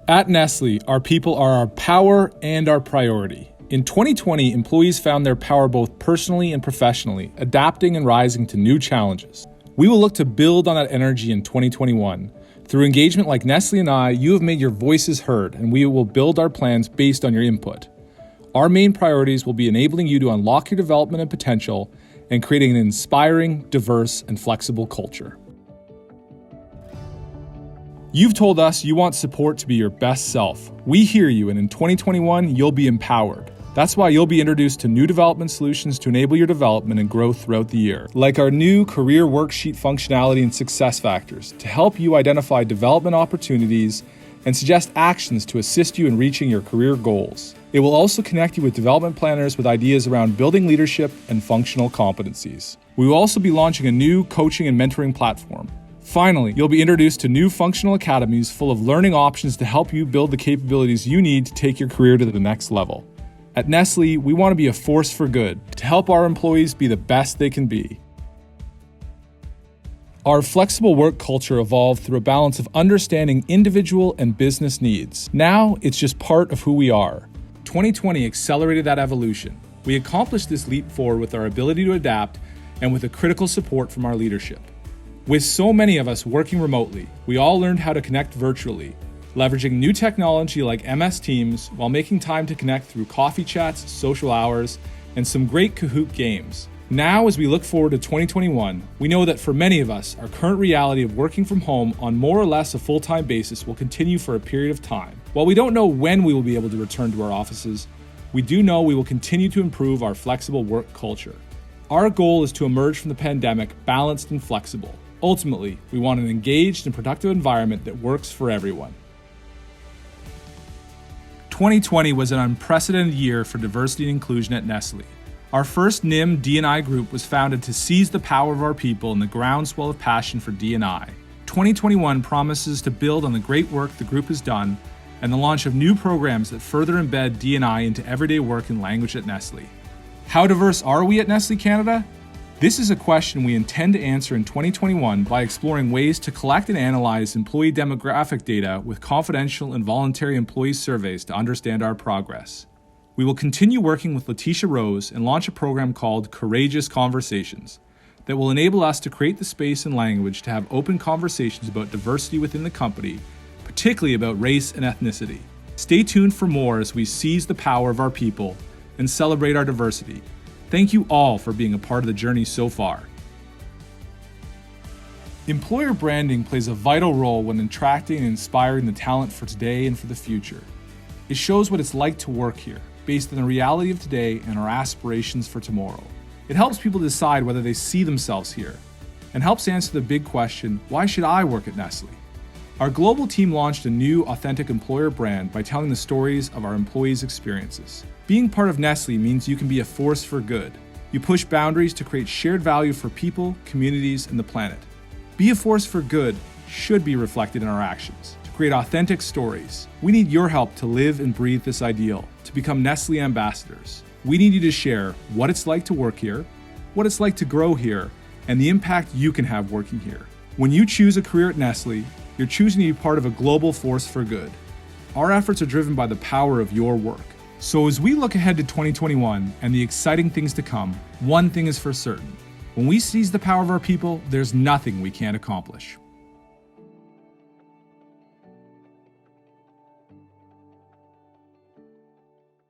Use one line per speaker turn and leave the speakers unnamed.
At Nestle, our people are our power and our priority. In 2020, employees found their power both personally and professionally, adapting and rising to new challenges. We will look to build on that energy in 2021. Through engagement like Nestle and I, you have made your voices heard, and we will build our plans based on your input. Our main priorities will be enabling you to unlock your development and potential and creating an inspiring, diverse, and flexible culture. You've told us you want support to be your best self. We hear you, and in 2021, you'll be empowered. That's why you'll be introduced to new development solutions to enable your development and growth throughout the year, like our new career worksheet functionality and success factors to help you identify development opportunities and suggest actions to assist you in reaching your career goals. It will also connect you with development planners with ideas around building leadership and functional competencies. We will also be launching a new coaching and mentoring platform. Finally, you'll be introduced to new functional academies full of learning options to help you build the capabilities you need to take your career to the next level. At Nestle, we want to be a force for good, to help our employees be the best they can be. Our flexible work culture evolved through a balance of understanding individual and business needs. Now, it's just part of who we are. 2020 accelerated that evolution. We accomplished this leap forward with our ability to adapt and with the critical support from our leadership. With so many of us working remotely, we all learned how to connect virtually, leveraging new technology like MS Teams while making time to connect through coffee chats, social hours, and some great Kahoot games. Now, as we look forward to 2021, we know that for many of us, our current reality of working from home on more or less a full-time basis will continue for a period of time. While we don't know when we will be able to return to our offices, we do know we will continue to improve our flexible work culture. Our goal is to emerge from the pandemic balanced and flexible. Ultimately, we want an engaged and productive environment that works for everyone. 2020 was an unprecedented year for diversity and inclusion at Nestle. Our first NIM D&I group was founded to seize the power of our people and the groundswell of passion for D&I. 2021 promises to build on the great work the group has done and the launch of new programs that further embed D&I into everyday work and language at Nestle. How diverse are we at Nestle Canada? This is a question we intend to answer in 2021 by exploring ways to collect and analyze employee demographic data with confidential and voluntary employee surveys to understand our progress. We will continue working with Letitia Rose and launch a program called Courageous Conversations that will enable us to create the space and language to have open conversations about diversity within the company, particularly about race and ethnicity. Stay tuned for more as we seize the power of our people and celebrate our diversity. Thank you all for being a part of the journey so far. Employer branding plays a vital role when attracting and inspiring the talent for today and for the future. It shows what it's like to work here, based on the reality of today and our aspirations for tomorrow. It helps people decide whether they see themselves here, and helps answer the big question, why should I work at Nestle? Our global team launched a new authentic employer brand by telling the stories of our employees' experiences. Being part of Nestle means you can be a force for good. You push boundaries to create shared value for people, communities, and the planet. Be a force for good should be reflected in our actions. To create authentic stories, we need your help to live and breathe this ideal, to become Nestle ambassadors. We need you to share what it's like to work here, what it's like to grow here, and the impact you can have working here. When you choose a career at Nestle, you're choosing to be part of a global force for good. Our efforts are driven by the power of your work. So as we look ahead to 2021 and the exciting things to come, one thing is for certain. When we seize the power of our people, there's nothing we can't accomplish.